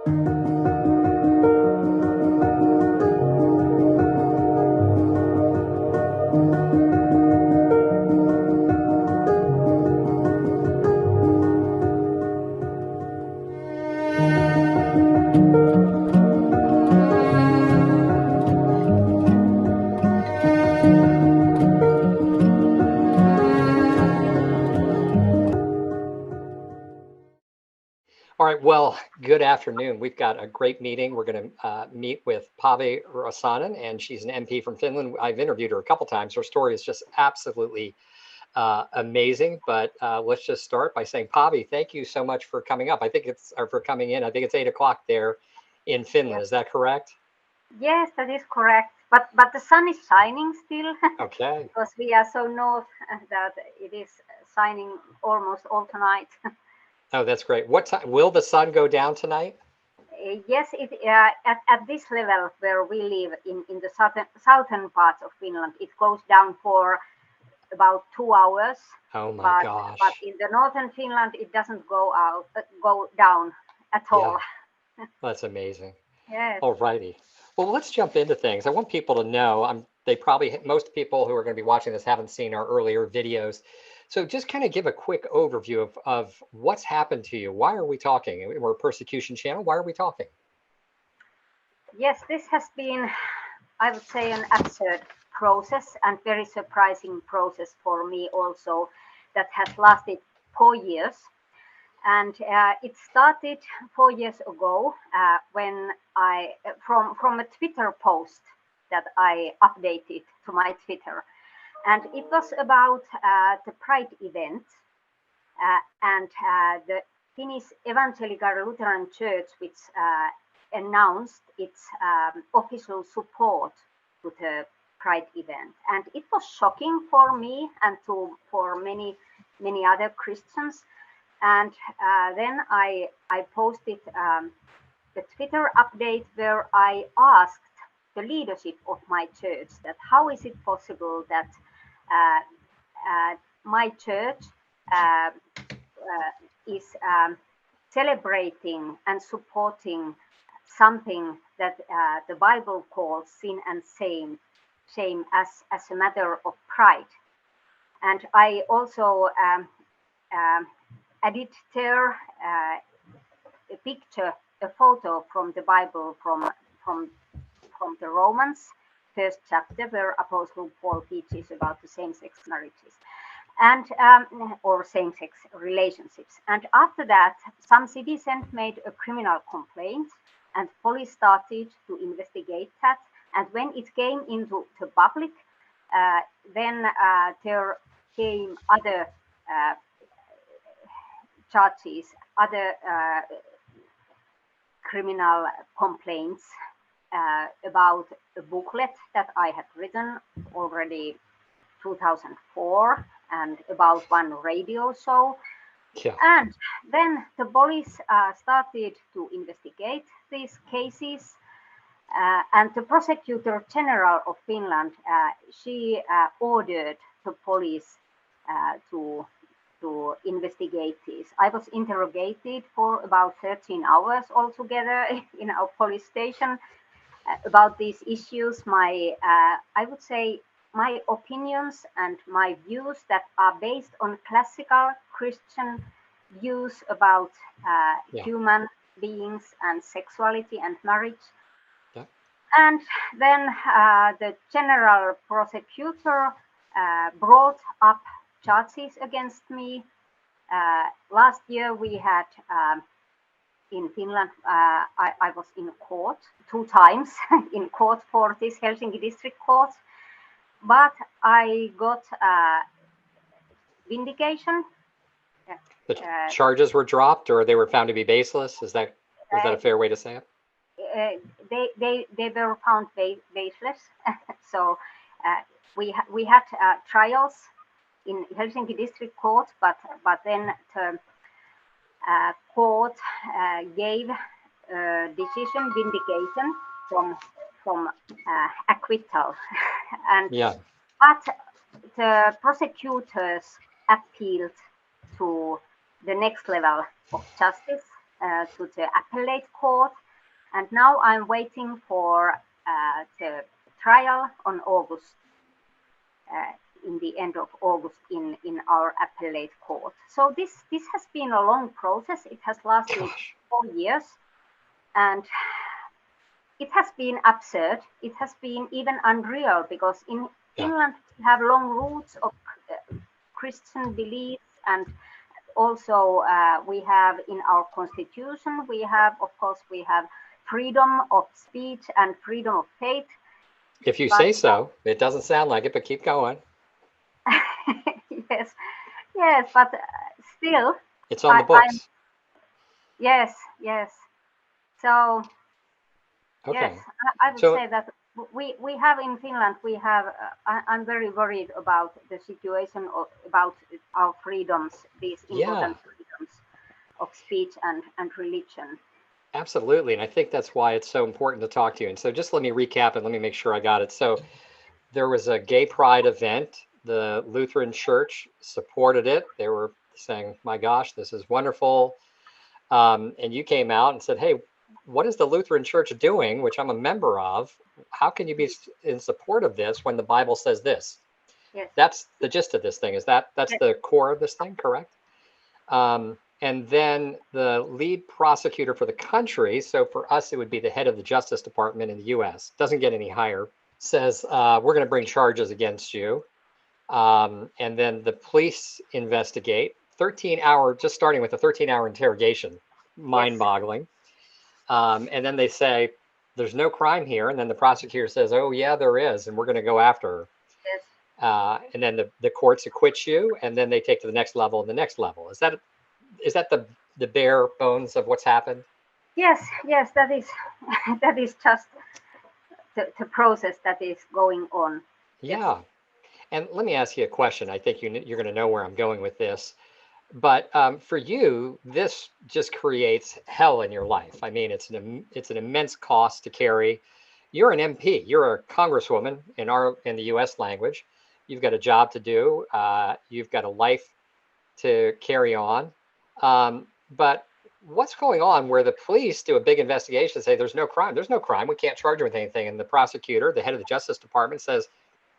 All right, well, good afternoon. We've got a great meeting. We're going to meet with Päivi Räsänen, and she's an MP from Finland. I've interviewed her a couple times. Her story is just absolutely amazing. But let's just start by saying, Päivi, thank you so much for coming up. I think it's, or for coming in. I think it's 8 o'clock there in Finland. Yes. Is that correct? Yes, that is correct. But the sun is shining still. Okay. Because we are so north that it is shining almost all tonight. Oh, that's great. What time will the sun go down tonight? Yes, at this level where we live in the southern parts of Finland, it goes down for about 2 hours. Oh my gosh. But in the northern Finland, it doesn't go down at all. Yeah. That's amazing. Yes. All righty. Well, let's jump into things. I want people to know, most people who are going to be watching this haven't seen our earlier videos. So just kind of give a quick overview of what's happened to you. Why are we talking? We're a persecution channel. Why are we talking? Yes, this has been, I would say, an absurd process and very surprising process for me also that has lasted 4 years. And it started 4 years ago when from a Twitter post that I updated to my Twitter. And it was about the Pride event and the Finnish Evangelical Lutheran Church, which announced its official support to the Pride event. And it was shocking for me and for many other Christians. And then I posted the Twitter update where I asked the leadership of my church that how is it possible that my church is celebrating and supporting something that the Bible calls sin and shame as a matter of pride. And I also added there a picture, a photo from the Bible from the Romans first chapter, where Apostle Paul teaches about the same-sex marriages and or same-sex relationships. And after that, some citizens made a criminal complaint, and police started to investigate that. And when it came into the public, then there came other charges, other criminal complaints about a booklet that I had written already 2004 and about one radio show. Yeah. And then the police started to investigate these cases. And the prosecutor general of Finland, she ordered the police to investigate this. I was interrogated for about 13 hours altogether in our police station about these issues. I would say my opinions and my views that are based on classical Christian views about human beings and sexuality and marriage. Yeah. And then the general prosecutor brought up charges against me. Last year we had in Finland, I was in court 2 times in court for this Helsinki district court, but I got vindication. The charges were dropped, or they were found to be baseless. Is that a fair way to say it? They were found baseless. So we had trials in Helsinki district court, but then the court gave decision vindication from acquittal, and but the prosecutors appealed to the next level of justice, to the appellate court, and now I'm waiting for the trial on August, in the end of August in our appellate court. So this has been a long process. It has lasted Gosh. 4 years, and it has been absurd. It has been even unreal, because in Yeah. Finland we have long roots of Christian beliefs, and also we have in our constitution, we have, of course, we have freedom of speech and freedom of faith. If you But say so. It doesn't sound like it, but keep going. yes, yes, but still, It's on the I'm books. yes, yes. So yes, Okay. I would So say that we have in Finland, we have, I'm very worried about the situation about our freedoms, these yeah, important freedoms of speech and religion. absolutely. And I think that's why it's so important to talk to you. And so just let me recap and let me make sure I got it. So there was a gay pride event. The Lutheran Church supported it. They were saying, my gosh, this is wonderful. And you came out and said, hey, what is the Lutheran Church doing, which I'm a member of? How can you be in support of this when the Bible says this? Yes, That's the gist of this thing. That's yes, the core of this thing, correct? And then the lead prosecutor for the country, so for us, it would be the head of the Justice Department in the US, doesn't get any higher, says, we're going to bring charges against you. And then the police investigate 13-hour, just starting with a 13-hour interrogation, yes, mind boggling. And then they say, there's no crime here. And then the prosecutor says, oh, yeah, there is. And we're going to go after her. yes. And then the courts acquit you, and then they take to the next level and the next level. Is that the bare bones of what's happened? Yes, yes, that is that is just the process that is going on. Yes, Yeah. And let me ask you a question. I think you're going to know where I'm going with this. But for you, this just creates hell in your life. I mean, it's an immense cost to carry. You're an MP. You're a congresswoman in the U.S. language. You've got a job to do. You've got a life to carry on. But what's going on where the police do a big investigation and say there's no crime? There's no crime. We can't charge her with anything. And the prosecutor, the head of the Justice Department, says,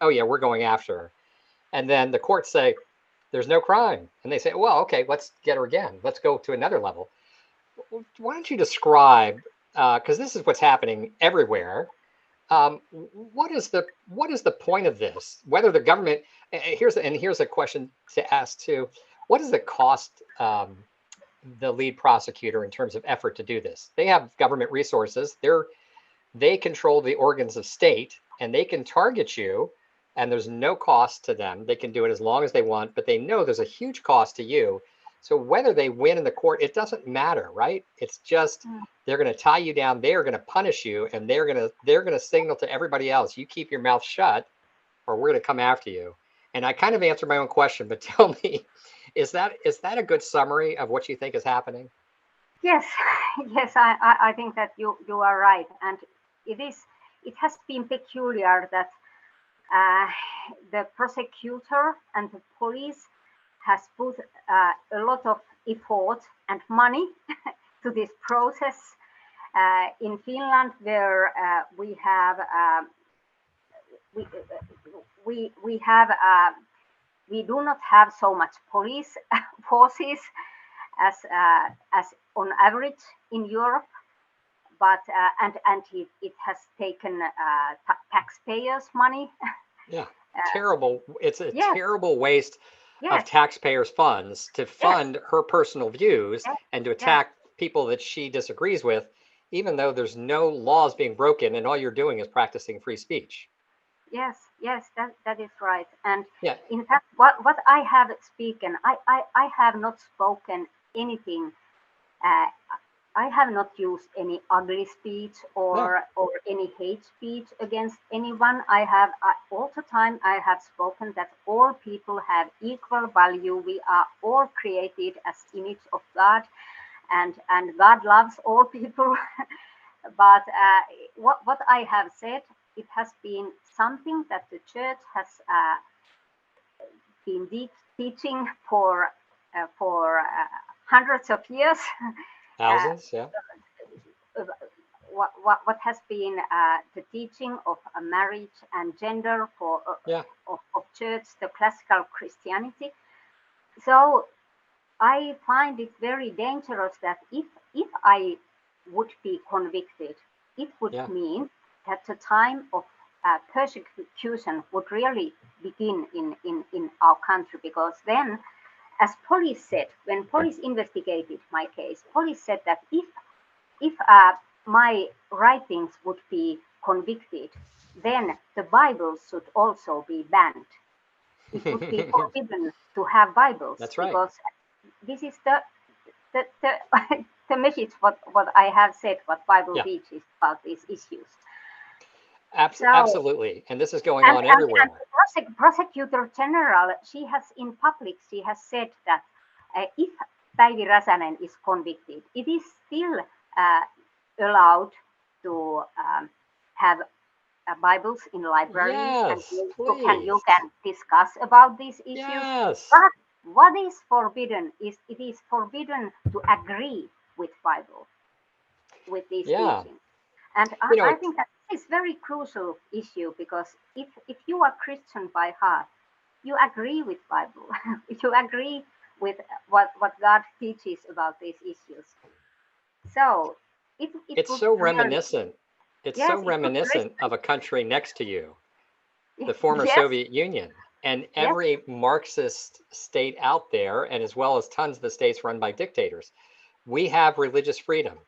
"Oh yeah, we're going after her." And then the courts say, there's no crime. And they say, well, okay, let's get her again. Let's go to another level. Why don't you describe, because this is what's happening everywhere. What is the point of this? Whether the government, here's a question to ask too. What does it cost the lead prosecutor in terms of effort to do this? They have government resources. They control the organs of state, and they can target you, and there's no cost to them. They can do it as long as they want, but they know there's a huge cost to you. So whether they win in the court, it doesn't matter, right? It's just mm, they're going to tie you down, they are going to punish you, and they're going to signal to everybody else, you keep your mouth shut or we're going to come after you. And I kind of answered my own question, but tell me, is that a good summary of what you think is happening? yes, yes. I think that you are right, and it is. It has been peculiar that uh, the prosecutor and the police has put a lot of effort and money to this process. In Finland, where we we have we do not have so much police forces as on average in Europe, but and it has taken taxpayers' money. Yeah, terrible. It's a Yes, terrible waste of yes, taxpayers' funds to yes, fund her personal views yes, and to yes, attack people that she disagrees with, even though there's no laws being broken and all you're doing is practicing free speech. yes, yes. That is right. And Yeah, in fact, what I have spoken, I have not spoken anything. Uh, I have not used any ugly speech no, or any hate speech against anyone. I have all the time I have spoken that all people have equal value. We are all created as image of God, and God loves all people. But what I have said, it has been something that the church has been teaching for hundreds of years. uh, Thousands, yeah. uh, what has been the teaching of marriage and gender for Yeah, of church, the classical Christianity. So I find it very dangerous that if I would be convicted, it would yeah, mean that the time of persecution would really begin in our country, because then, as police said, when police investigated my case, police said that if my writings would be convicted, then the Bible should also be banned. It would be forbidden to have Bibles, that's right. because this is the the message what I have said, what Bible Yeah, teaches about these issues. So absolutely. And this is going on and everywhere. the prosecutor general, she has in public, she has said that if Päivi Räsänen is convicted, it is still uh, allowed to have Bibles in libraries, and Yes, you please. can discuss about these issues. Yes. But what is forbidden is it is forbidden to agree with Bible, with these Yeah. teachings. And You know, I think that is very crucial issue, because if you are Christian by heart, you agree with Bible, you agree with what God teaches about these issues. So it it's would so really, reminiscent. It's so yes, it would reminiscent of a country next to you, the former yes, Soviet Union, and yes, every Marxist state out there, and as well as tons of the states run by dictators. We have religious freedom,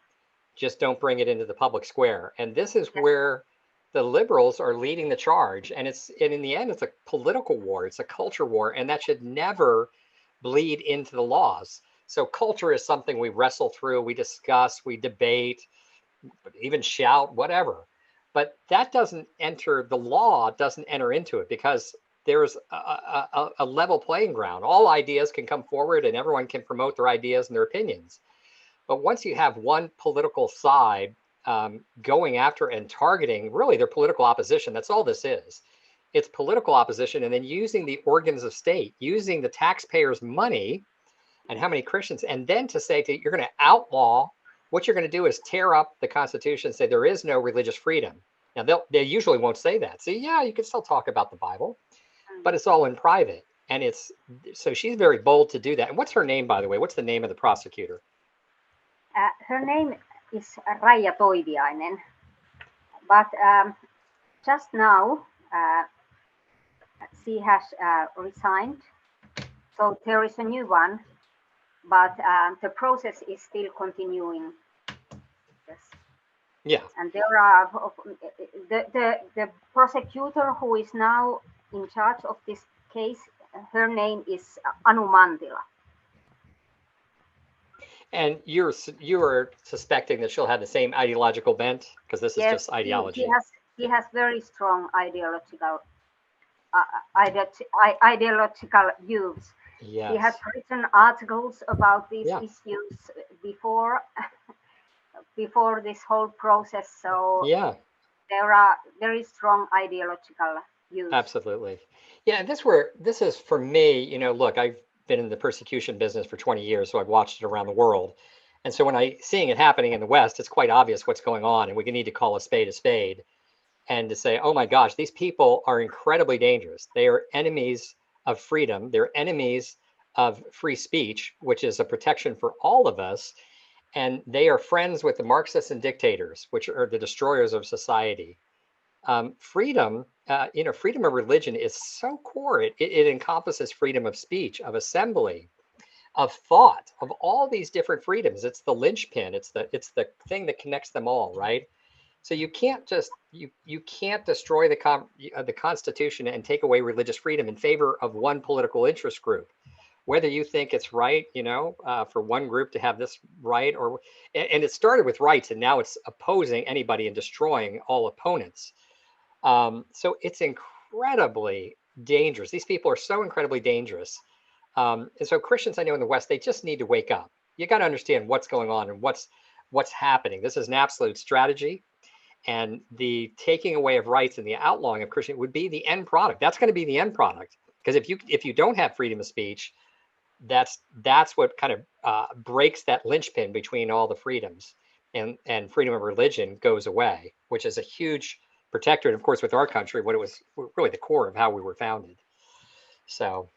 just don't bring it into the public square. And this is yes, where the liberals are leading the charge. And in the end, it's a political war, it's a culture war, and that should never bleed into the laws. So culture is something we wrestle through, we discuss, we debate, even shout, whatever. But that doesn't enter, the law doesn't enter into it, because there's a level playing ground. All ideas can come forward and everyone can promote their ideas and their opinions. But once you have one political side going after and targeting really their political opposition, that's all this is. It's political opposition, and then using the organs of state, using the taxpayers' money and how many Christians, and then to say that you're going to outlaw, what you're going to do is tear up the Constitution and say there is no religious freedom. Now, they usually won't say that. So, yeah, you can still talk about the Bible, but mm. it's all in private. And it's so she's very bold to do that. And what's her name, by the way? What's the name of the prosecutor? Her name is Raija Toiviainen, but just now she has resigned, so there is a new one, but the process is still continuing. Yes. Yeah. And there are the prosecutor who is now in charge of this case. Her name is Anu Mantila. And you're suspecting that she'll have the same ideological bent, because this is Yes, just ideology. he has very strong uh, ideological views. He has Yes. written articles about these Yeah. issues before before this whole process. So Yeah. there are very strong ideological views. Absolutely. Yeah. And this is for me. Look, I've been in the persecution business for 20 years, so I've watched it around the world. And so when I seeing it happening in the West, it's quite obvious what's going on, and we need to call a spade, and to say, oh my gosh, these people are incredibly dangerous. They are enemies of freedom. They're enemies of free speech, which is a protection for all of us. And they are friends with the Marxists and dictators, which are the destroyers of society. Freedom, freedom of religion is so core. It encompasses freedom of speech, of assembly, of thought, of all these different freedoms. It's the linchpin. It's the thing that connects them all, right? So you can't just you can't destroy the Constitution and take away religious freedom in favor of one political interest group, whether you think it's right, for one group to have this right, or and it started with rights, and now it's opposing anybody and destroying all opponents. So it's incredibly dangerous. These people are so incredibly dangerous. And so Christians I know in the West, they just need to wake up. You got to understand what's going on and what's happening. This is an absolute strategy, and the taking away of rights and the outlawing of Christian would be the end product. That's going to be the end product, because if you don't have freedom of speech, that's what kind of breaks that linchpin between all the freedoms, and freedom of religion goes away, which is a huge protector. And of course, with our country, what it was really the core of how we were founded. So.